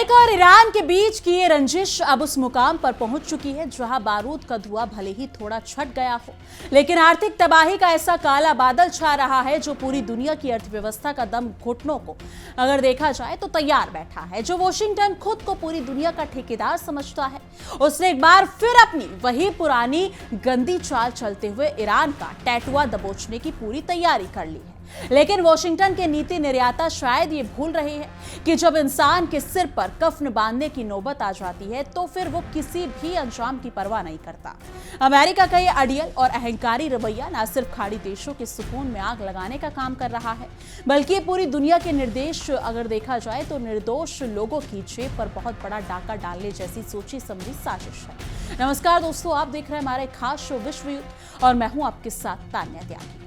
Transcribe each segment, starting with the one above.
America और Iran के बीच की ये रंजिश अब उस मुकाम पर पहुंच चुकी है जहां बारूद का धुआं भले ही थोड़ा छट गया हो, लेकिन आर्थिक तबाही का ऐसा काला बादल छा रहा है जो पूरी दुनिया की अर्थव्यवस्था का दम घुटनों को अगर देखा जाए तो तैयार बैठा है। जो वॉशिंगटन खुद को पूरी दुनिया का ठेकेदार समझता है, उसने एक बार फिर अपनी वही पुरानी गंदी चाल चलते हुए ईरान का टैटुआ दबोचने की पूरी तैयारी कर ली है। लेकिन वॉशिंगटन के नीति निर्माता शायद ये भूल रहे हैं कि जब इंसान के सिर पर कफन बांधने की नौबत आ जाती है तो फिर वो किसी भी अंजाम की परवाह नहीं करता। अमेरिका का ये अड़ियल और अहंकारी रवैया न सिर्फ खाड़ी देशों के सुकून में आग लगाने का काम कर रहा है, बल्कि पूरी दुनिया के निर्देश अगर देखा जाए तो निर्दोष लोगों की जेब पर बहुत बड़ा डाका डालने जैसी सोची समझी साजिश है। नमस्कार दोस्तों, आप देख रहे हैं हमारे खास शो विश्व युद्ध और मैं हूं आपके साथ तान्या त्यागी।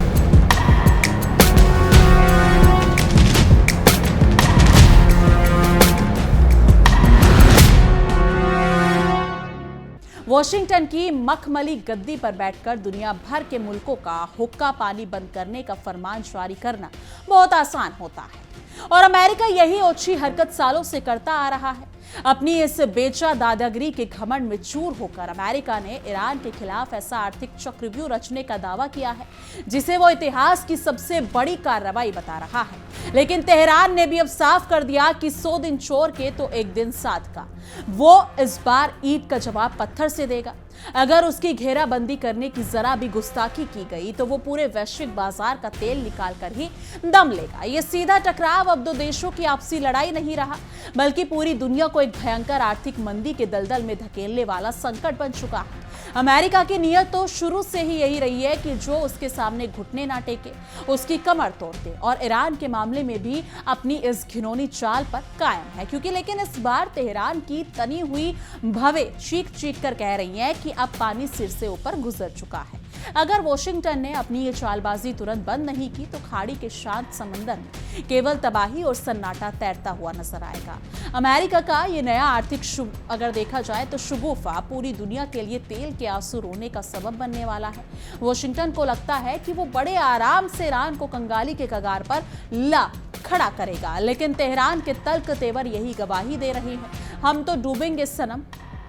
वॉशिंगटन की मखमली गद्दी पर बैठकर दुनिया भर के मुल्कों का हुक्का पानी बंद करने का फरमान जारी करना बहुत आसान होता है और अमेरिका यही ओछी हरकत सालों से करता आ रहा है। अपनी इस बेचा दादागिरी के घमंड में चूर होकर अमेरिका ने ईरान के खिलाफ ऐसा आर्थिक चक्रव्यूह रचने का दावा किया है जिसे वो इतिहास की सबसे बड़ी कार्रवाई बता रहा है। लेकिन तेहरान ने भी अब साफ कर दिया कि 100 दिन चोर के तो एक दिन साध का। वो इस बार ईंट का जवाब पत्थर से देगा। अगर उसकी घेराबंदी करने की जरा भी गुस्ताखी की गई तो वो पूरे वैश्विक बाजार का तेल निकाल कर ही दम लेगा। ये सीधा टकराव अब दो देशों की आपसी लड़ाई नहीं रहा, बल्कि पूरी दुनिया को एक भयंकर आर्थिक मंदी के दलदल में धकेलने वाला संकट बन चुका है। अमेरिका की नीयत तो शुरू से ही यही रही है कि जो उसके सामने घुटने ना टेके उसकी कमर तोड़ दे, और ईरान के मामले में भी अपनी इस घिनौनी चाल पर कायम है। क्योंकि लेकिन इस बार तेहरान की तनी हुई भवें चीख चीख कर कह रही है कि अब पानी सिर से ऊपर गुजर चुका है। अगर वॉशिंगटन ने अपनी ये चालबाजी तुरंत बंद नहीं की तो खाड़ी के शांत समंदर में केवल तबाही और सन्नाटा तैरता हुआ नजर आएगा। अमेरिका का ये नया आर्थिक अगर देखा जाए तो शगुफा पूरी दुनिया के लिए तेल के आंसू रोने का सबब बनने वाला है। वॉशिंगटन को लगता है कि वो बड़े आराम से ईरान को कंगाली के कगार पर ला खड़ा करेगा, लेकिन तेहरान के तल्ख तेवर यही गवाही दे रहे हैं, हम तो डूबेंगे सनम,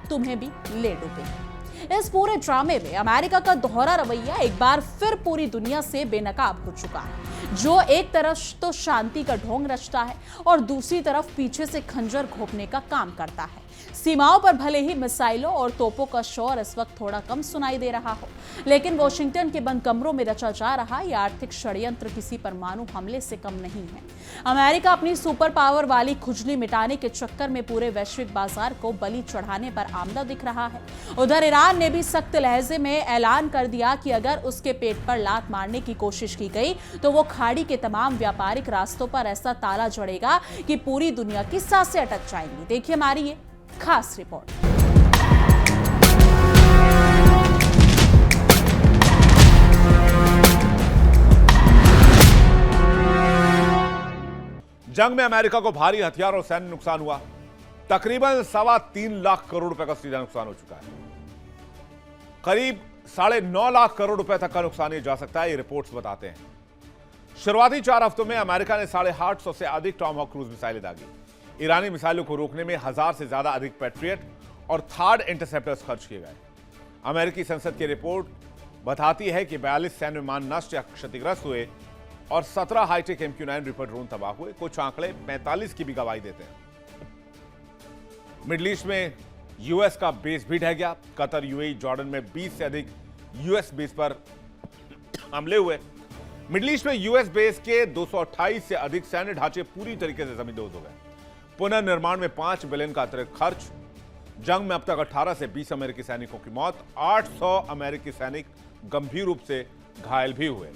तुम्हें भी ले डूबेंगे। इस पूरे ड्रामे में अमेरिका का दोहरा रवैया एक बार फिर पूरी दुनिया से बेनकाब हो चुका है। जो एक तरफ तो शांति का ढोंग रचता है और दूसरी तरफ पीछे से खंजर घोंपने का काम करता है। सीमाओं पर भले ही मिसाइलों और तोपों का शोर इस वक्त थोड़ा कम सुनाई दे रहा हो, लेकिन वॉशिंगटन के बंद कमरों में रचा जा रहा यह आर्थिक षड्यंत्र किसी परमाणु हमले से कम नहीं है। अमेरिका अपनी सुपर पावर वाली खुजली मिटाने के चक्कर में पूरे वैश्विक बाजार को बलि चढ़ाने पर आमदा दिख रहा है। उधर ईरान ने भी सख्त लहजे में ऐलान कर दिया कि अगर उसके पेट पर लात मारने की कोशिश की गई तो वो खाड़ी के तमाम व्यापारिक रास्तों पर ऐसा ताला जड़ेगा कि पूरी दुनिया की सांसें अटक जाएंगी। देखिए हमारी ये खास रिपोर्ट। जंग में अमेरिका को भारी हथियार और सैन्य नुकसान हुआ। तकरीबन 3.25 लाख करोड़ रुपए का सीधा नुकसान हो चुका है। करीब 9.5 लाख करोड़ रुपए तक का नुकसान ये जा सकता है, ये रिपोर्ट्स बताते हैं। शुरुआती 4 हफ्तों में अमेरिका ने 850 से अधिक टॉमहॉक क्रूज मिसाइलें दागी। ईरानी मिसाइलों को रोकने में 1000 से ज्यादा अधिक पैट्रियट और थार्ड इंटरसेप्टर्स खर्च किए गए। अमेरिकी संसद की रिपोर्ट बताती है कि 42 सैन्य विमान नष्ट या क्षतिग्रस्त हुए और 17 हाईटेक MQ-9 रिपर ड्रोन तबाह हुए। कुछ आंकड़े 45 की भी गवाही देते हैं। मिडिल ईस्ट में यूएस का बेस भी ढह गया। कतर, यूएई, जॉर्डन में 20 से अधिक यूएस बेस पर हमले हुए। मिडिल ईस्ट में यूएस बेस के 228 से अधिक सैन्य ढांचे पूरी तरीके से जमींदोज हो गए। पुनर्निर्माण में 5 बिलियन का अतिरिक्त खर्च। जंग में अब तक 18 से 20 अमेरिकी सैनिकों की मौत। 800 अमेरिकी सैनिक गंभीर रूप से घायल भी हुए।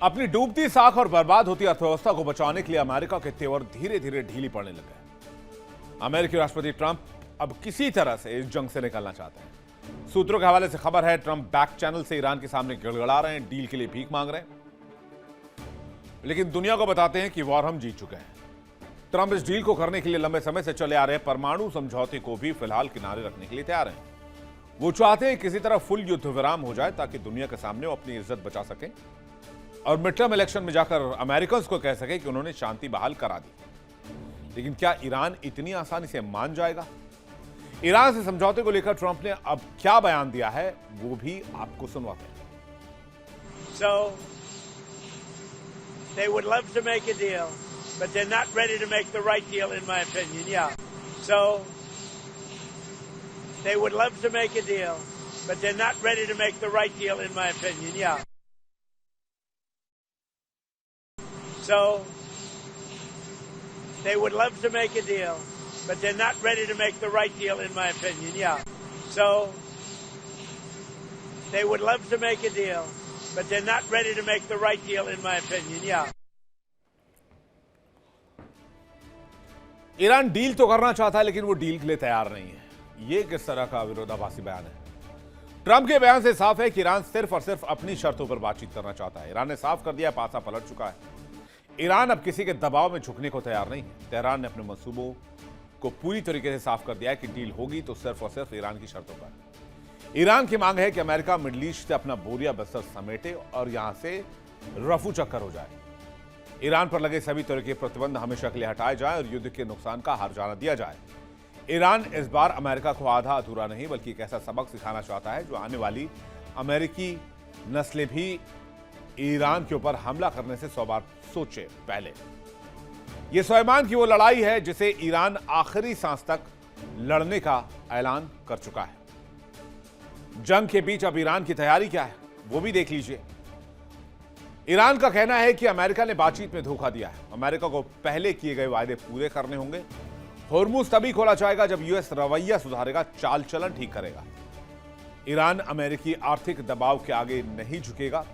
अपनी डूबती साख और बर्बाद होती अर्थव्यवस्था को बचाने के लिए अमेरिका के तेवर धीरे धीरे ढीली पड़ने लगे हैं। अमेरिकी राष्ट्रपति ट्रंप अब किसी तरह से इस जंग से निकलना चाहते हैं। सूत्रों के हवाले से खबर है, ट्रंप बैक चैनल से ईरान के सामने गिड़गिड़ा रहे हैं, डील के लिए भीख मांग रहे हैं, लेकिन दुनिया को बताते हैं कि वॉर हम जीत चुके हैं। ट्रंप इस डील को करने के लिए लंबे समय से चले आ रहे परमाणु समझौते को भी फिलहाल किनारे रखने के लिए तैयार हैं। वो चाहते हैं किसी तरह फुल युद्ध विराम हो जाए ताकि दुनिया के सामने वो अपनी इज्जत बचा सकें और मिड टर्म इलेक्शन में जाकर अमेरिकन को कह सके कि उन्होंने शांति बहाल करा दी। लेकिन क्या ईरान इतनी आसानी से मान जाएगा? ईरान से समझौते को लेकर ट्रंप ने अब क्या बयान दिया है, वो भी आपको सुनवाते हैं। So they would love to make a deal, but they're not ready to make the right deal, in my opinion. Yeah. So they would love to make a deal, but they're not ready to make the right deal, in my opinion. Yeah. So they would love to make a deal, but they're not ready to make the right deal, in my opinion. Yeah. So they would love to make a deal, but they're not ready to make the right deal, in my opinion. Yeah. Iran deal तो करना चाहता है, लेकिन वो deal के लिए तैयार नहीं है। ये किस तरह का विरोधाभासी बयान है? ट्रंप के बयान से साफ है कि ईरान सिर्फ और सिर्फ अपनी शर्तों पर बातचीत करना चाहता है। ईरान ने साफ कर दिया, पासा पलट चुका है। ईरान अब किसी के दबाव में झुकने को तैयार नहीं है। तेहरान ने अपने मंसूबों को पूरी तरीके से साफ कर दिया है कि डील होगी तो सिर्फ और सिर्फ ईरान की शर्तों पर। ईरान की मांग है कि अमेरिका मिडल ईस्ट से अपना बोरिया बस्तर समेटे और यहां से रफू चक्कर हो जाए। ईरान पर लगे सभी तरह के प्रतिबंध हमेशा के लिए हटाए जाएं और युद्ध के नुकसान का हर्जाना दिया जाए। ईरान इस बार अमेरिका को आधा अधूरा नहीं बल्कि एक ऐसा सबक सिखाना चाहता है जो आने वाली अमेरिकी नस्लें भी ईरान के ऊपर हमला करने से 100 बार सोचे पहले। यह सुलेमान की वो लड़ाई है जिसे ईरान आखिरी सांस तक लड़ने का ऐलान कर चुका है। जंग के बीच अब ईरान की तैयारी क्या है, वो भी देख लीजिए। ईरान का कहना है कि अमेरिका ने बातचीत में धोखा दिया है। अमेरिका को पहले किए गए वायदे पूरे करने होंगे। होर्मुज तभी खोला जाएगा जब यूएस रवैया सुधारेगा, चाल चलन ठीक करेगा। ईरान अमेरिकी आर्थिक दबाव के आगे नहीं झुकेगा।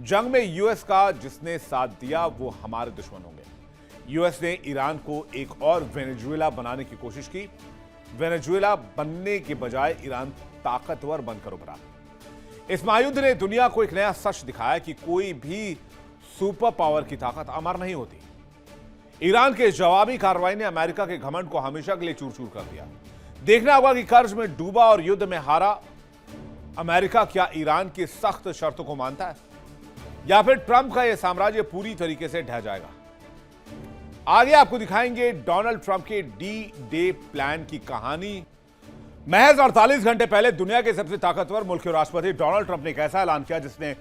जंग में यूएस का जिसने साथ दिया वो हमारे दुश्मन होंगे। यूएस ने ईरान को एक और वेनेजुएला बनाने की कोशिश की। वेनेजुएला बनने के बजाय ईरान ताकतवर बनकर उभरा। इस महायुद्ध ने दुनिया को एक नया सच दिखाया कि कोई भी सुपर पावर की ताकत अमर नहीं होती। ईरान के जवाबी कार्रवाई ने अमेरिका के घमंड को हमेशा के लिए चूर चूर कर दिया। देखना होगा कि कर्ज में डूबा और युद्ध में हारा अमेरिका क्या ईरान की सख्त शर्तों को मानता है या फिर ट्रंप का यह साम्राज्य पूरी तरीके से ढह जाएगा। आगे आपको दिखाएंगे डोनाल्ड ट्रंप के डी-डे प्लान की कहानी। महज 48 घंटे पहले दुनिया के सबसे ताकतवर मुल्क के राष्ट्रपति डोनाल्ड ट्रंप ने एक ऐसा ऐलान किया जिसने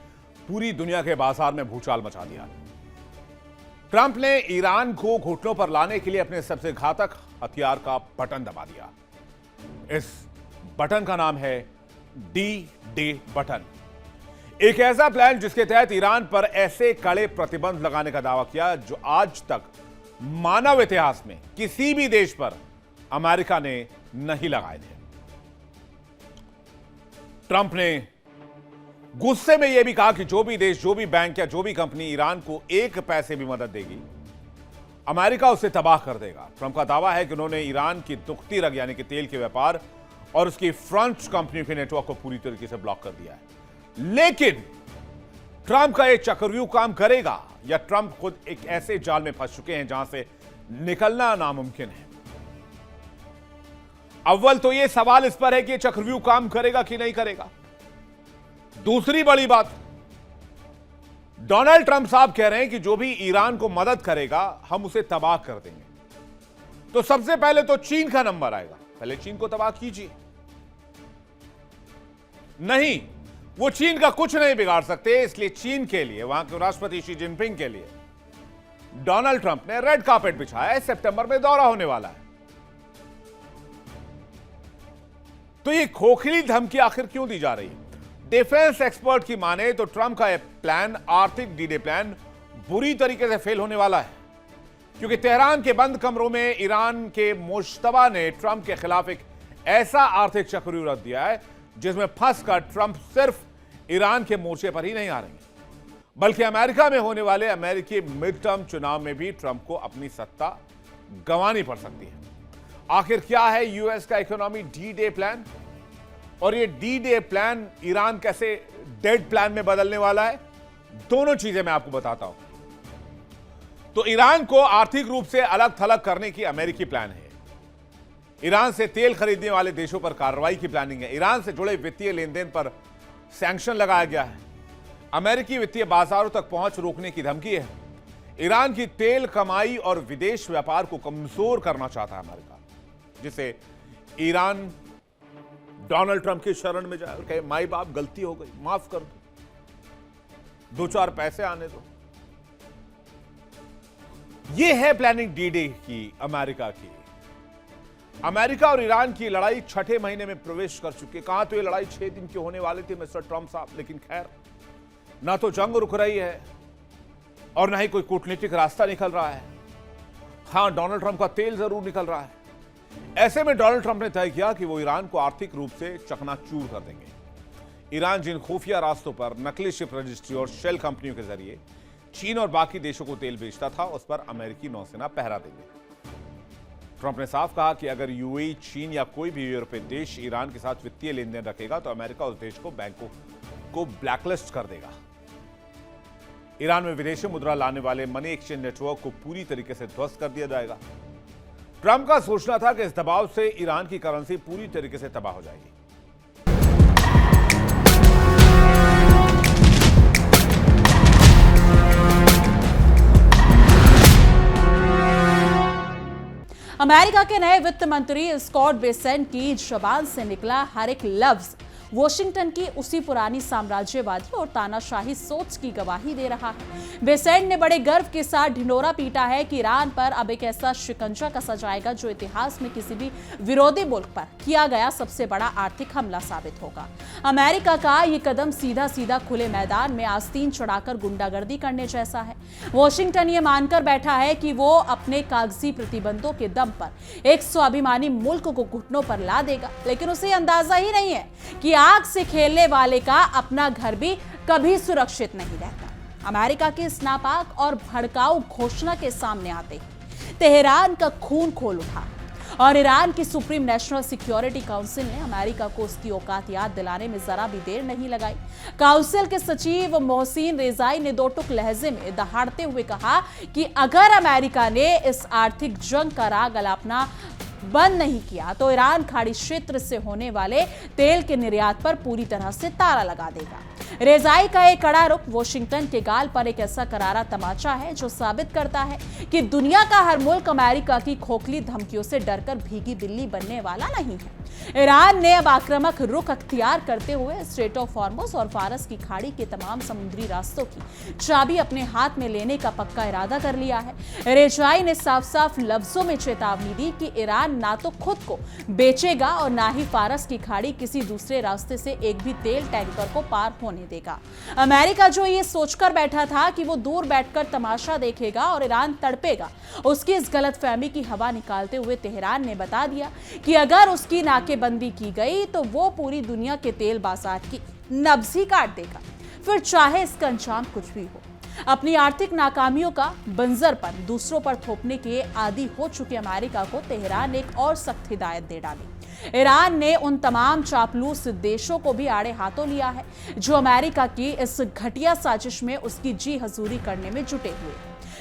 पूरी दुनिया के बाजार में भूचाल मचा दिया। ट्रंप ने ईरान को घुटनों पर लाने के लिए अपने सबसे घातक हथियार का बटन दबा दिया। इस बटन का नाम है डी-डे बटन। एक ऐसा प्लान जिसके तहत ईरान पर ऐसे कड़े प्रतिबंध लगाने का दावा किया जो आज तक मानव इतिहास में किसी भी देश पर अमेरिका ने नहीं लगाए थे। ट्रंप ने गुस्से में यह भी कहा कि जो भी देश, जो भी बैंक या जो भी कंपनी ईरान को एक पैसे भी मदद देगी, अमेरिका उसे तबाह कर देगा। ट्रंप का दावा है कि उन्होंने ईरान की दुखती रग यानी कि तेल के व्यापार और उसकी फ्रेंच कंपनियों के नेटवर्क को पूरी तरीके से ब्लॉक कर दिया है। लेकिन ट्रंप का यह चक्रव्यूह काम करेगा या ट्रंप खुद एक ऐसे जाल में फंस चुके हैं जहां से निकलना नामुमकिन है? अव्वल तो यह सवाल इस पर है कि यह चक्रव्यूह काम करेगा कि नहीं करेगा। दूसरी बड़ी बात, डोनाल्ड ट्रंप साहब कह रहे हैं कि जो भी ईरान को मदद करेगा हम उसे तबाह कर देंगे। तो सबसे पहले तो चीन का नंबर आएगा। पहले चीन को तबाह कीजिए। नहीं, वो चीन का कुछ नहीं बिगाड़ सकते। इसलिए चीन के लिए, वहां के राष्ट्रपति शी जिनपिंग के लिए डोनाल्ड ट्रंप ने रेड कार्पेट बिछाया है। सितंबर में दौरा होने वाला है। तो ये खोखली धमकी आखिर क्यों दी जा रही है? डिफेंस एक्सपर्ट की माने तो ट्रंप का यह प्लान, आर्थिक डी-डे प्लान, बुरी तरीके से फेल होने वाला है, क्योंकि तेहरान के बंद कमरों में ईरान के मुश्तबा ने ट्रंप के खिलाफ एक ऐसा आर्थिक चक्रव्यूह रच दिया है जिसमें फंसकर ट्रंप सिर्फ ईरान के मोर्चे पर ही नहीं आ रहेंगे, बल्कि अमेरिका में होने वाले अमेरिकी मिड टर्म चुनाव में भी ट्रंप को अपनी सत्ता गंवानी पड़ सकती है। आखिर क्या है यूएस का इकोनॉमी डी-डे प्लान? और ये डी-डे प्लान ईरान कैसे डेड प्लान में बदलने वाला है, दोनों चीजें मैं आपको बताता हूं। तो ईरान को आर्थिक रूप से अलग थलग करने की अमेरिकी प्लान है। ईरान से तेल खरीदने वाले देशों पर कार्रवाई की प्लानिंग है। ईरान से जुड़े वित्तीय लेन देन पर सैंक्शन लगाया गया है। अमेरिकी वित्तीय बाजारों तक पहुंच रोकने की धमकी है। ईरान की तेल कमाई और विदेश व्यापार को कमजोर करना चाहता है अमेरिका, जिसे ईरान डोनाल्ड ट्रंप की शरण में जाए और कहे माई बाप गलती हो गई, माफ कर दो चार पैसे आने दो। यह है प्लानिंग डी-डे की अमेरिका की। अमेरिका और ईरान की लड़ाई छठे महीने में प्रवेश कर चुकी है। कहां तो ये लड़ाई 6 दिन की होने वाली थी मिस्टर ट्रंप साहब, लेकिन खैर ना तो जंग रुक रही है और ना ही कोई कूटनीतिक रास्ता निकल रहा है। हां, डोनाल्ड ट्रंप का तेल जरूर निकल रहा है। ऐसे में डोनाल्ड ट्रंप ने तय किया कि वो ईरान को आर्थिक रूप से चकनाचूर कर देंगे। ईरान जिन खुफिया रास्तों पर नकली शिप रजिस्ट्री और शेल कंपनियों के जरिए चीन और बाकी देशों को तेल बेचता था, उस पर अमेरिकी नौसेना पहरा देगी। ट्रंप ने साफ कहा कि अगर यूएई, चीन या कोई भी यूरोपीय देश ईरान के साथ वित्तीय लेन देन रखेगा तो अमेरिका उस देश को बैंकों को ब्लैकलिस्ट कर देगा। ईरान में विदेशी मुद्रा लाने वाले मनी एक्सचेंज नेटवर्क को पूरी तरीके से ध्वस्त कर दिया जाएगा। ट्रंप का सोचना था कि इस दबाव से ईरान की करेंसी पूरी तरीके से तबाह हो जाएगी। अमेरिका के नए वित्त मंत्री स्कॉट बेसेंट की जुबान से निकला हर एक लफ्ज वॉशिंगटन की उसी पुरानी साम्राज्यवादी और तानाशाही सोच की गवाही दे रहा है। बेसेंट ने बड़े गर्व के साथ ढिंढोरा पीटा है कि ईरान पर अब एक ऐसा शिकंजा कसा जाएगा जो इतिहास में किसी भी विरोधी मुल्क पर किया गया सबसे बड़ा आर्थिक हमला साबित होगा। अमेरिका का ये कदम सीधा सीधा खुले मैदान में आस्तीन चढ़ाकर गुंडागर्दी करने जैसा है। वॉशिंगटन ये मानकर बैठा है कि वो अपने कागजी प्रतिबंधों के दम पर एक स्वाभिमानी मुल्क को घुटनों पर ला देगा, लेकिन उसे अंदाजा ही नहीं है कि आग से खेलने वाले का अपना घर भी कभी सुरक्षित नहीं रहता। अमेरिका की इस नापाक और भड़काऊ घोषणा के सामने आते ही तेहरान का खून खोल उठा और ईरान की सुप्रीम नेशनल सिक्योरिटी काउंसिल ने अमेरिका को उसकी औकात याद दिलाने में जरा भी देर नहीं लगाई। काउंसिल के सचिव मोहसिन रेजाई ने दो टुक लहजे में दहाड़ते हुए कहा कि अगर अमेरिका ने इस आर्थिक जंग का राग अलापना बंद नहीं किया तो ईरान खाड़ी क्षेत्र से होने वाले तेल के निर्यात पर पूरी तरह से ताला लगा देगा। रेजाई का एक कड़ा रुख वॉशिंगटन के गाल पर एक ऐसा करारा तमाचा है जो साबित करता है कि दुनिया का हर मुल्क अमेरिका की खोखली धमकियों से डरकर भीगी बिल्ली बनने वाला नहीं है। ईरान ने अब आक्रामक रुख अख्तियार करते हुए स्ट्रेट ऑफ हॉर्मुज और फारस की खाड़ी के तमाम समुद्री रास्तों की चाबी अपने हाथ में लेने का पक्का इरादा कर लिया है। रेजाई ने साफ साफ लफ्जों में चेतावनी दी कि ईरान ना तो खुद को बेचेगा और ना ही फारस की खाड़ी किसी दूसरे रास्ते से एक भी तेल टैंकर को पार होने देगा। अमेरिका जो ये सोचकर बैठा था कि वो दूर बैठकर तमाशा देखेगा और ईरान तड़पेगा, उसकी इस गलतफहमी की हवा निकालते हुए तेहरान ने बता दिया कि अगर उसकी नाकेबंदी की गई तो वो पूरी दुनिया के तेल बाजार की नब्ज ही काट देगा, फिर चाहे इसका अंजाम कुछ भी हो। अपनी आर्थिक नाकामियों का बंजरपन दूसरों पर थोपने के आदी हो चुके अमेरिका को तेहरान ने एक और सख्त हिदायत दे डाली। ईरान ने उन तमाम चापलूस देशों को भी आड़े हाथों लिया है जो अमेरिका की इस घटिया साजिश में उसकी जी हजूरी करने में जुटे हुए।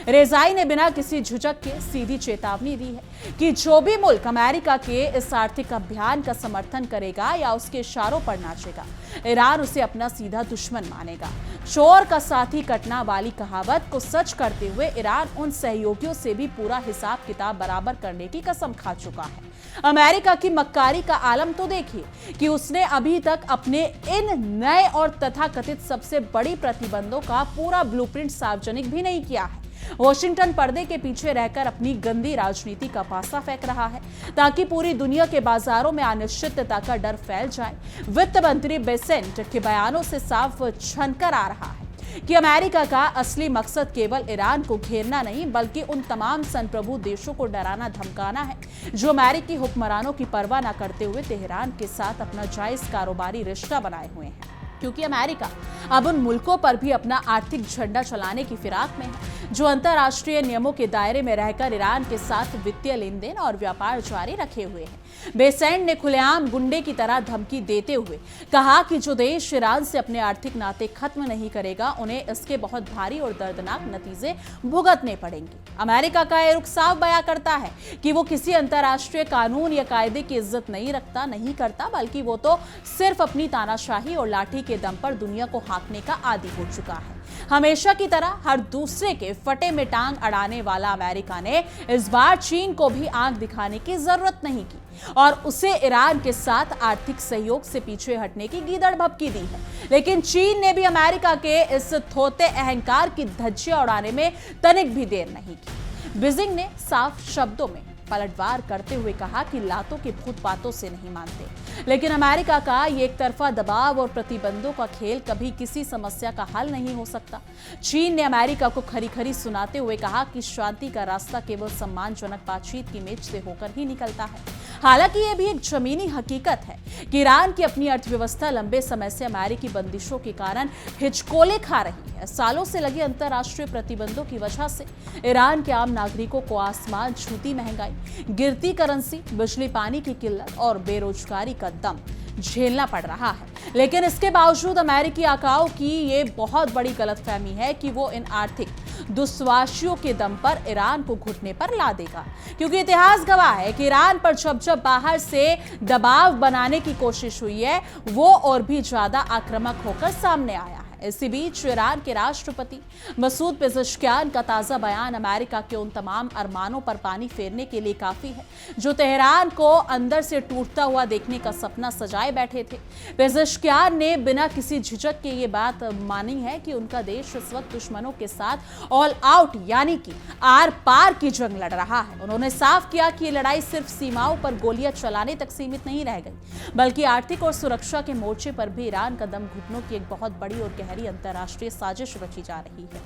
रेजाई ने बिना किसी झुझक के सीधी चेतावनी दी है कि जो भी मुल्क अमेरिका के इस आर्थिक अभियान का समर्थन करेगा या उसके इशारों पर नाचेगा, ईरान उसे अपना सीधा दुश्मन मानेगा। चोर का साथी कटना वाली कहावत को सच करते हुए ईरान उन सहयोगियों से भी पूरा हिसाब किताब बराबर करने की कसम खा चुका है। अमेरिका की मक्कारी का आलम तो देखिए कि उसने अभी तक अपने इन नए और तथाकथित सबसे बड़ी प्रतिबंधों का पूरा ब्लूप्रिंट सार्वजनिक भी नहीं किया है। वॉशिंगटन पर्दे के पीछे रहकर अपनी गंदी राजनीति का पासा फेंक रहा है ताकि पूरी दुनिया के बाजारों में अनिश्चितता का डर फैल जाए। वित्त मंत्री बेसेंट के बयानों से साफ छनकर आ रहा है कि अमेरिका का असली मकसद केवल ईरान को घेरना नहीं बल्कि उन तमाम संप्रभु देशों को डराना धमकाना है जो अमेरिकी हुक्मरानों की परवाह न करते हुए तेहरान के साथ अपना जायज कारोबारी रिश्ता बनाए हुए हैं। क्योंकि अमेरिका अब उन मुल्कों पर भी अपना आर्थिक झंडा चलाने की फिराक में है जो अंतर्राष्ट्रीय नियमों के दायरे में रहकर ईरान के साथ वित्तीय लेन देन और व्यापार जारी रखे हुए हैं। बेसेंट ने खुलेआम गुंडे की तरह धमकी देते हुए कहा कि जो देश ईरान से अपने आर्थिक नाते खत्म नहीं करेगा, उन्हें इसके बहुत भारी और दर्दनाक नतीजे भुगतने पड़ेंगे। अमेरिका का यह रुख साफ बयां करता है कि वो किसी अंतर्राष्ट्रीय कानून या कायदे की इज्जत नहीं करता, बल्कि वो तो सिर्फ अपनी तानाशाही और लाठी के दम पर दुनिया को हाँकने का आदी हो चुका है। हमेशा की तरह हर दूसरे के फटे में टांग अड़ाने वाला अमेरिका ने इस बार चीन को भी आंख दिखाने की जरूरत नहीं की और उसे ईरान के साथ आर्थिक सहयोग से पीछे हटने की गीदड़ भभकी दी है। लेकिन चीन ने भी अमेरिका के इस थोते अहंकार की धज्जियां उड़ाने में तनिक भी देर नहीं की। बीजिंग ने साफ शब्दों में पलटवार करते हुए कहा कि लातों के भूत बातों से नहीं मानते, लेकिन अमेरिका का ये एक तरफा दबाव और प्रतिबंधों का खेल कभी किसी समस्या का हल नहीं हो सकता। चीन ने अमेरिका को खरी खरी सुनाते हुए कहा कि शांति का रास्ता केवल सम्मानजनक बातचीत की मेज से होकर ही निकलता है। हालांकि यह भी एक जमीनी हकीकत है कि ईरान की अपनी अर्थव्यवस्था लंबे समय से अमेरिकी बंदिशों के कारण हिचकोले खा रही है। सालों से लगे अंतर्राष्ट्रीय प्रतिबंधों की वजह से ईरान के आम नागरिकों को आसमान छूती महंगाई, गिरती करेंसी, बिजली पानी की किल्लत और बेरोजगारी का दम झेलना पड़ रहा है। लेकिन इसके बावजूद अमेरिकी आकाओं की ये बहुत बड़ी गलतफहमी है कि वो इन आर्थिक दुस्वाशियों के दम पर ईरान को घुटने पर ला देगा, क्योंकि इतिहास गवाह है कि ईरान पर जब जब बाहर से दबाव बनाने की कोशिश हुई है, वो और भी ज्यादा आक्रामक होकर सामने आया है। इसी बीच ईरान के राष्ट्रपति मसूद पेज़ेश्कियान का ताजा बयान अमेरिका के उन तमाम अरमानों पर पानी फेरने के लिए काफी है जो तेहरान को अंदर से टूटता हुआ देखने का सपना सजाए बैठे थे। पेज़ेश्कियान ने बिना किसी झिझक के ये बात मानी है कि उनका देश इस वक्त दुश्मनों के साथ ऑल आउट यानी कि आर पार की जंग लड़ रहा है। उन्होंने साफ किया कि ये लड़ाई सिर्फ सीमाओं पर गोलियां चलाने तक सीमित नहीं रह गई, बल्कि आर्थिक और सुरक्षा के मोर्चे पर भी ईरान का दम घुटनों की एक बहुत बड़ी और गहरी अंतर्राष्ट्रीय साजिश रची जा रही है।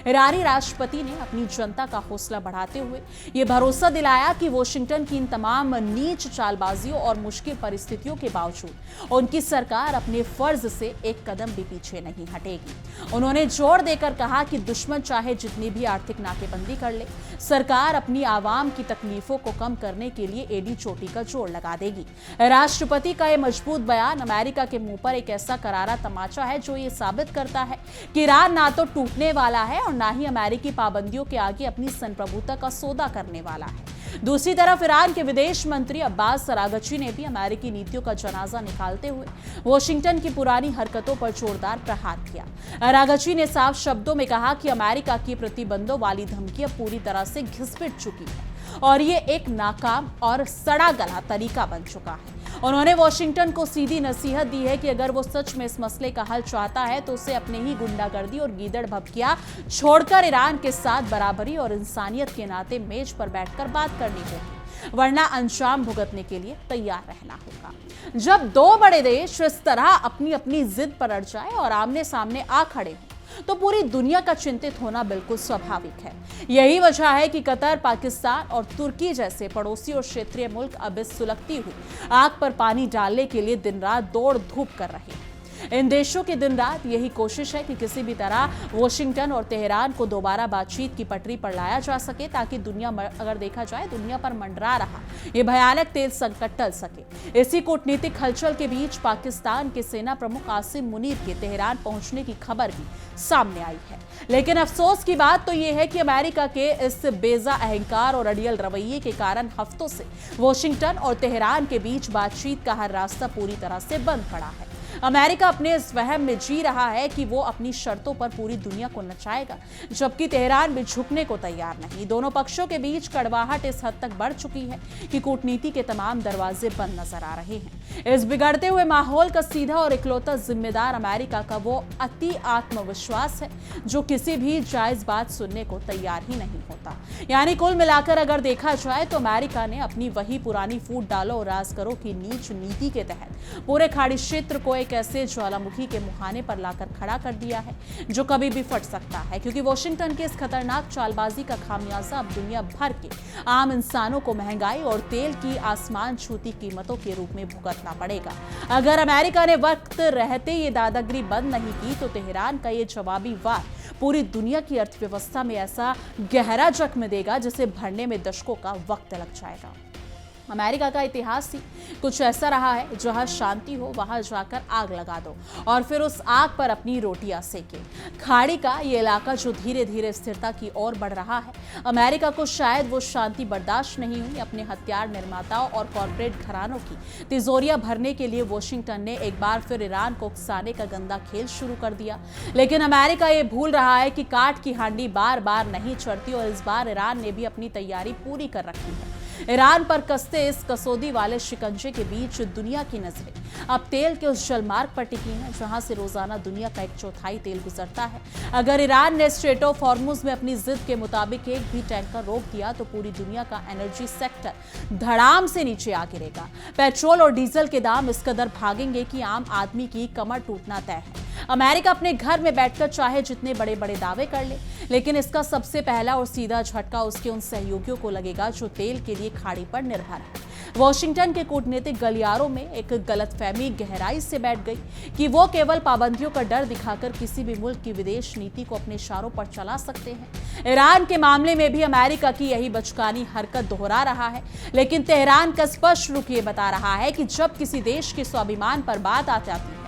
ईरानी राष्ट्रपति ने अपनी जनता का हौसला बढ़ाते हुए यह भरोसा दिलाया कि वॉशिंगटन की इन तमाम नीच चालबाजियों और मुश्किल परिस्थितियों के बावजूद उनकी सरकार अपने फर्ज से एक कदम भी पीछे नहीं हटेगी। उन्होंने जोर देकर कहा कि दुश्मन चाहे जितनी भी आर्थिक नाकेबंदी कर ले, सरकार अपनी आवाम की तकलीफों को कम करने के लिए एड़ी चोटी का जोर लगा देगी। राष्ट्रपति का यह मजबूत बयान अमेरिका के मुंह पर एक ऐसा करारा तमाचा है जो ये साबित करता है कि ईरान ना तो टूटने वाला है और ना ही अमेरिकी पाबंदियों के आगे अपनी संप्रभुता का सौदा करने वाला है। दूसरी तरफ ईरान के विदेश मंत्री अब्बास अरागची ने भी अमेरिकी नीतियों का जनाजा निकालते हुए वॉशिंगटन की पुरानी हरकतों पर जोरदार प्रहार किया। अरागची ने साफ शब्दों में कहा कि अमेरिका की प्रतिबंधों वाली धमकियां पूरी तरह से घिस-पिट चुकी है और ये एक नाकाम और सड़ा गला तरीका बन चुका है। उन्होंने वॉशिंगटन को सीधी नसीहत दी है कि अगर वो सच में इस मसले का हल चाहता है तो उसे अपने ही गुंडागर्दी और गीदड़ भभकियां छोड़कर ईरान के साथ बराबरी और इंसानियत के नाते मेज पर बैठकर बात करनी होगी, वरना अंजाम भुगतने के लिए तैयार रहना होगा। जब दो बड़े देश इस तरह अपनी अपनी जिद पर अड़ जाए और आमने सामने आ खड़े हों तो पूरी दुनिया का चिंतित होना बिल्कुल स्वाभाविक है। यही वजह है कि कतर, पाकिस्तान और तुर्की जैसे पड़ोसी और क्षेत्रीय मुल्क अब इस सुलगती हुई आग पर पानी डालने के लिए दिन रात दौड़ धूप कर रहे हैं। इन देशों की दिन रात यही कोशिश है कि किसी भी तरह वॉशिंगटन और तेहरान को दोबारा बातचीत की पटरी पर लाया जा सके, ताकि दुनिया अगर देखा जाए दुनिया पर मंडरा रहा ये भयानक तेल संकट टल सके। इसी कूटनीतिक हलचल के बीच पाकिस्तान के सेना प्रमुख आसिम मुनीर के तेहरान पहुंचने की खबर भी सामने आई है। लेकिन अफसोस की बात तो यह है कि अमेरिका के इस बेजा अहंकार और अड़ियल रवैये के कारण हफ्तों से वॉशिंगटन और तेहरान के बीच बातचीत का हर रास्ता पूरी तरह से बंद पड़ा है। अमेरिका अपने इस वहम में जी रहा है कि वो अपनी शर्तों पर पूरी दुनिया को नचाएगा, जबकि तेहरान भी झुकने को तैयार नहीं। दोनों पक्षों के बीच कड़वाहट इस हद तक बढ़ चुकी है कि कूटनीति के तमाम दरवाजे बंद नजर आ रहे हैं। इस बिगड़ते हुए माहौल का सीधा और इकलौता जिम्मेदार अमेरिका का वो अति आत्मविश्वास है जो किसी भी जायज बात सुनने को तैयार ही नहीं होता। यानी कुल मिलाकर अगर देखा जाए तो अमेरिका ने अपनी वही पुरानी फूट डालो और राज करो की नीच नीति के तहत पूरे खाड़ी क्षेत्र को एक ऐसे ज्वालामुखी के मुहाने पर लाकर खड़ा कर दिया है जो कभी भी फट सकता है, क्योंकि वॉशिंगटन के इस खतरनाक चालबाजी का खामियाजा अब दुनिया भर के आम इंसानों को महंगाई और तेल की आसमान छूती कीमतों के रूप में भुगतना पड़ेगा। अगर अमेरिका ने वक्त रहते ये दादागिरी बंद नहीं की तो तेहरान का ये जवाबी वार पूरी दुनिया की अर्थव्यवस्था में ऐसा गहरा जख्म देगा जिसे भरने में दशकों का वक्त लग जाएगा। अमेरिका का इतिहास ही कुछ ऐसा रहा है, जहां शांति हो वहां जाकर आग लगा दो और फिर उस आग पर अपनी रोटियां सेके। खाड़ी का ये इलाका जो धीरे धीरे स्थिरता की ओर बढ़ रहा है, अमेरिका को शायद वो शांति बर्दाश्त नहीं हुई। अपने हथियार निर्माताओं और कॉरपोरेट घरानों की तिजोरियां भरने के लिए वॉशिंगटन ने एक बार फिर ईरान को उकसाने का गंदा खेल शुरू कर दिया। लेकिन अमेरिका ये भूल रहा है कि काठ की हांडी बार बार नहीं चढ़ती और इस बार ईरान ने भी अपनी तैयारी पूरी कर रखी है। ईरान पर कसते इस कसौदी वाले शिकंजे के बीच दुनिया की नजरें अब तेल के उस जलमार्ग पर टिकी हैं जहां से रोजाना दुनिया का 1/4 तेल गुजरता है। अगर ईरान ने स्ट्रेट ऑफ हॉर्मुज में अपनी जिद के मुताबिक एक भी टैंकर रोक दिया तो पूरी दुनिया का एनर्जी सेक्टर धड़ाम से नीचे आ गिरेगा। पेट्रोल और डीजल के दाम इस कदर भागेंगे कि आम आदमी की कमर टूटना तय है। अमेरिका अपने घर में बैठकर चाहे जितने बड़े बड़े दावे कर ले, लेकिन इसका सबसे पहला और सीधा झटका उसके उन सहयोगियों को लगेगा जो तेल के लिए खाड़ी पर निर्भर है। वॉशिंगटन के कूटनीतिक गलियारों में एक गलतफहमी गहराई से बैठ गई कि वो केवल पाबंदियों का डर दिखाकर किसी भी मुल्क की विदेश नीति को अपने इशारों पर चला सकते हैं। ईरान के मामले में भी अमेरिका की यही बचकानी हरकत दोहरा रहा है, लेकिन तेहरान का स्पष्ट रुख ये बता रहा है कि जब किसी देश के स्वाभिमान पर बात आ जाती है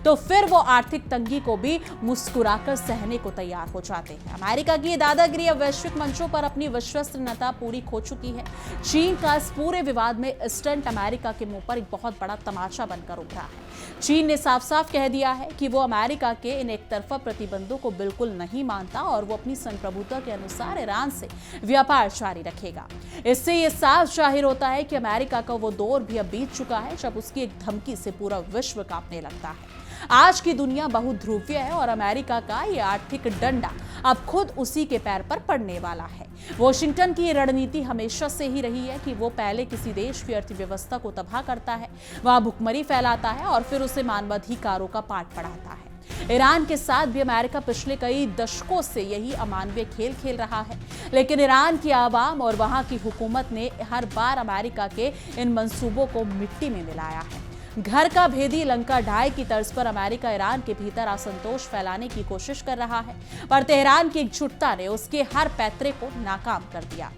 तो फिर वो आर्थिक तंगी को भी मुस्कुराकर सहने को तैयार हो जाते हैं। अमेरिका की दादागिरी अब वैश्विक मंचों पर अपनी विश्वसनीयता पूरी खो चुकी है। चीन का इस पूरे विवाद में स्टंट अमेरिका के मुंह पर एक बहुत बड़ा तमाचा बनकर उभरा है। चीन ने साफ साफ कह दिया है कि वो अमेरिका के इन एकतरफा प्रतिबंधों को बिल्कुल नहीं मानता और वो अपनी संप्रभुता के अनुसार ईरान से व्यापार जारी रखेगा। इससे ये साफ जाहिर होता है कि अमेरिका का वो दौर भी अब बीत चुका है जब उसकी एक धमकी से पूरा विश्व कांपने लगता है। आज की दुनिया बहुध्रुवीय है और अमेरिका का ये आर्थिक डंडा अब खुद उसी के पैर पर पड़ने वाला है। वॉशिंगटन की रणनीति हमेशा से ही रही है कि वो पहले किसी देश की अर्थव्यवस्था को तबाह करता है, वहां भुखमरी फैलाता है और फिर उसे मानवाधिकारों का पाठ पढ़ाता है। ईरान के साथ भी अमेरिका पिछले कई दशकों से यही अमानवीय खेल खेल रहा है, लेकिन ईरान की आवाम और वहां की हुकूमत ने हर बार अमेरिका के इन मंसूबों को मिट्टी में मिलाया है। घर का भेदी लंका ढाई की तर्ज पर अमेरिका ईरान के भीतर असंतोष फैलाने की कोशिश कर रहा है, पर तेहरान की एकजुटता ने उसके हर पैतरे को नाकाम कर दिया।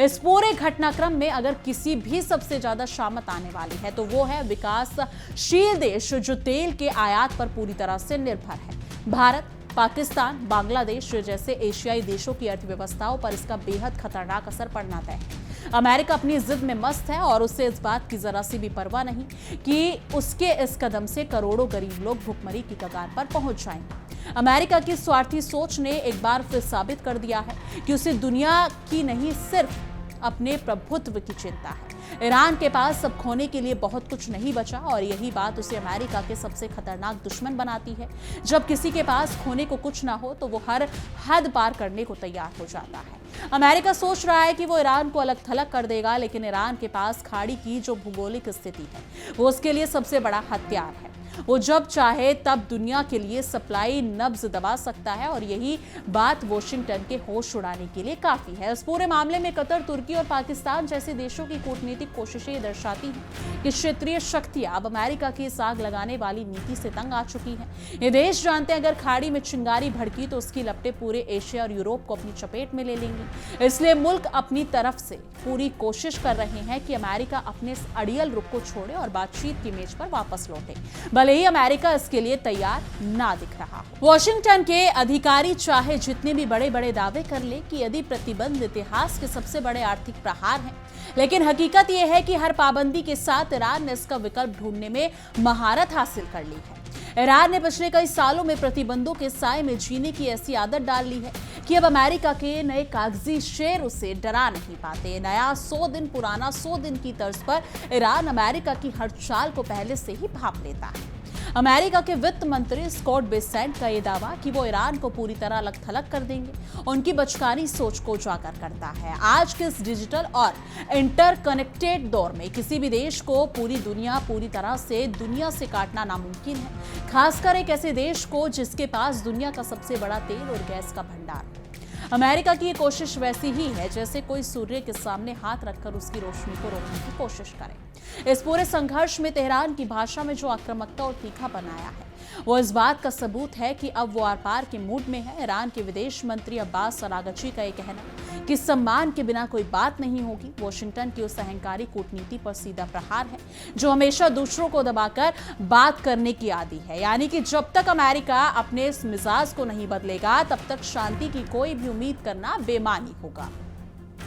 इस पूरे घटनाक्रम में अगर किसी भी सबसे ज्यादा शामत आने वाली है तो वो है विकासशील देश जो तेल के आयात पर पूरी तरह से निर्भर है। भारत, पाकिस्तान, बांग्लादेश जैसे एशियाई देशों की अर्थव्यवस्थाओं पर इसका बेहद खतरनाक असर पड़ना तय है। अमेरिका अपनी जिद में मस्त है और उसे इस बात की जरा सी भी परवाह नहीं कि उसके इस कदम से करोड़ों गरीब लोग भुखमरी की कगार पर पहुंच जाएंगे। अमेरिका की स्वार्थी सोच ने एक बार फिर साबित कर दिया है कि उसे दुनिया की नहीं सिर्फ अपने प्रभुत्व की चिंता है। ईरान के पास अब खोने के लिए बहुत कुछ नहीं बचा और यही बात उसे अमेरिका के सबसे खतरनाक दुश्मन बनाती है। जब किसी के पास खोने को कुछ ना हो तो वो हर हद पार करने को तैयार हो जाता है। अमेरिका सोच रहा है कि वो ईरान को अलग थलग कर देगा, लेकिन ईरान के पास खाड़ी की जो भूगोलिक स्थिति है वो उसके लिए सबसे बड़ा हथियार है। वो जब चाहे तब दुनिया के लिए सप्लाई नब्ज दबा सकता है और यही बात वॉशिंगटन के होश उड़ाने के लिए काफी है। इस पूरे मामले में कतर, तुर्की और पाकिस्तान जैसे देशों की कूटनीतिक कोशिशें दर्शाती हैं कि क्षेत्रीय शक्तियां अब अमेरिका की इस आग लगाने वाली नीति से तंग आ चुकी हैं। ये देश जानते हैं अगर खाड़ी में चिंगारी भड़की तो उसकी लपटें पूरे एशिया और यूरोप को अपनी चपेट में ले लेंगी। इसलिए मुल्क अपनी तरफ से पूरी कोशिश कर रहे हैं कि अमेरिका अपने इस अड़ियल रुख को छोड़े और बातचीत की मेज पर वापस लौटे, भले ही अमेरिका इसके लिए तैयार ना दिख रहा हो। वॉशिंगटन के अधिकारी चाहे जितने भी बड़े बड़े दावे कर ले कि यदि प्रतिबंध इतिहास के सबसे बड़े आर्थिक प्रहार हैं, लेकिन हकीकत यह है कि हर पाबंदी के साथ ईरान ने इसका विकल्प ढूंढने में महारत हासिल कर ली है। ईरान ने पिछले कई सालों में प्रतिबंधों के साए में जीने की ऐसी आदत डाल ली है कि अब अमेरिका के नए कागजी शेर उसे डरा नहीं पाते। नया 100 दिन पुराना 100 दिन की तर्ज पर ईरान अमेरिका की हर चाल को पहले से ही भांप लेता है। अमेरिका के वित्त मंत्री स्कॉट बेसेंट का यह दावा कि वो ईरान को पूरी तरह अलग थलग कर देंगे, उनकी बचकानी सोच को उजागर करता है। आज के इस डिजिटल और इंटरकनेक्टेड दौर में किसी भी देश को पूरी तरह से दुनिया से काटना नामुमकिन है, खासकर एक ऐसे देश को जिसके पास दुनिया का सबसे बड़ा तेल और गैस का भंडार है। अमेरिका की ये कोशिश वैसी ही है जैसे कोई सूर्य के सामने हाथ रखकर उसकी रोशनी को रोकने की कोशिश करे। इस पूरे संघर्ष में तेहरान की भाषा में जो आक्रामकता और तीखापन आया है, वो इस बात का सबूत है कि अब वो आर पार के मूड में है। ईरान के विदेश मंत्री अब्बास अरागची का ये कहना कि सम्मान के बिना कोई बात नहीं होगी, वॉशिंगटन की उस अहंकारी कूटनीति पर सीधा प्रहार है जो हमेशा दूसरों को दबाकर बात करने की आदी है। यानी कि जब तक अमेरिका अपने इस मिजाज को नहीं बदलेगा, तब तक शांति की कोई भी उम्मीद करना बेमानी होगा,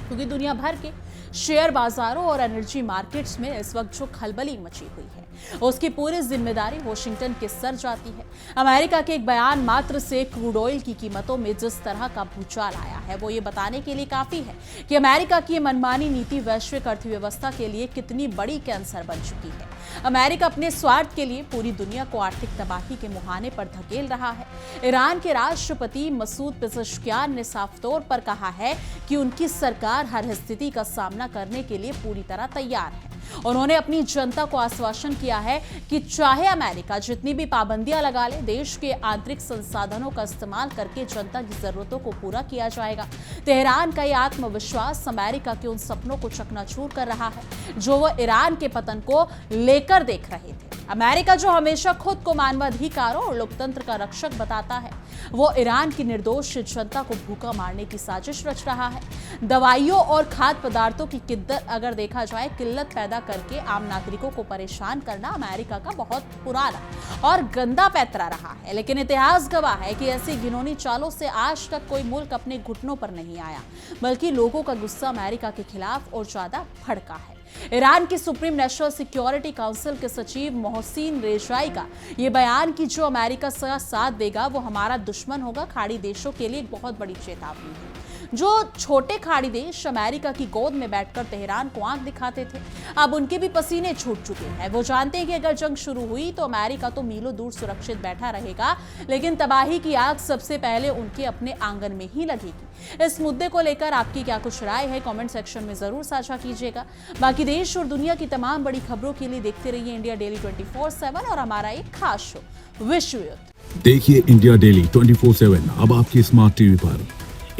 क्योंकि दुनिया भर के शेयर बाजारों और एनर्जी मार्केट्स में इस वक्त जो खलबली मची हुई है, उसकी पूरी जिम्मेदारी वॉशिंगटन के सर जाती है। अमेरिका के एक बयान मात्र से क्रूड ऑयल की कीमतों में जिस तरह का भूचाल आया है, वो ये बताने के लिए काफी है कि अमेरिका की मनमानी नीति वैश्विक अर्थव्यवस्था के लिए कितनी बड़ी कैंसर बन चुकी है। अमेरिका अपने स्वार्थ के लिए पूरी दुनिया को आर्थिक तबाही के मुहाने पर धकेल रहा है। ईरान के राष्ट्रपति मसूद पेज़ेश्कियान ने साफ तौर पर कहा है कि उनकी सरकार हर स्थिति का सामना करने के लिए पूरी तरह तैयार है। उन्होंने अपनी जनता को आश्वासन किया है कि चाहे अमेरिका जितनी भी पाबंदियां लगा ले, देश के आंतरिक संसाधनों का इस्तेमाल करके जनता की जरूरतों को पूरा किया जाएगा। तेहरान का यह आत्मविश्वास अमेरिका के उन सपनों को चकनाचूर कर रहा है जो वो ईरान के पतन को लेकर देख रहे थे। अमेरिका जो हमेशा खुद को मानवाधिकारों और लोकतंत्र का रक्षक बताता है, वो ईरान की निर्दोष जनता को भूखा मारने की साजिश रच रहा है। दवाइयों और खाद्य पदार्थों की किल्लत अगर देखा जाए, किल्लत पैदा करके आम नागरिकों को परेशान करना अमेरिका का बहुत पुराना और गंदा पैतरा रहा है। लेकिन इतिहास गवाह है कि ऐसी घिनौनी चालों से आज तक कोई मुल्क अपने घुटनों पर नहीं आया, बल्कि लोगों का गुस्सा अमेरिका के खिलाफ और ज्यादा भड़का है। ईरान की सुप्रीम नेशनल सिक्योरिटी काउंसिल के सचिव मोहसिन रेजाई का यह बयान कि जो अमेरिका का साथ देगा वो हमारा दुश्मन होगा, खाड़ी देशों के लिए एक बहुत बड़ी चेतावनी है। जो छोटे खाड़ी देश अमेरिका की गोद में बैठकर तेहरान को आंख दिखाते थे, अब उनके भी पसीने छूट चुके हैं। वो जानते हैं कि अगर जंग शुरू हुई तो अमेरिका तो मीलों दूर सुरक्षित बैठा रहेगा, लेकिन तबाही की आग सबसे पहले उनके अपने आंगन में ही लगेगी। इस मुद्दे को लेकर आपकी क्या कुछ राय है, कमेंट सेक्शन में जरूर साझा कीजिएगा। बाकी देश और दुनिया की तमाम बड़ी खबरों के लिए देखते रहिए इंडिया डेली 24/7 और हमारा एक खास शो विश्व युद्ध। देखिए इंडिया डेली 24/7 अब आपकी स्मार्ट टीवी पर।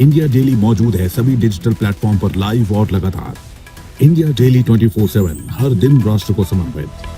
इंडिया डेली मौजूद है सभी डिजिटल प्लेटफॉर्म पर लाइव और लगातार। इंडिया डेली 24/7 हर दिन राष्ट्र को समर्पित।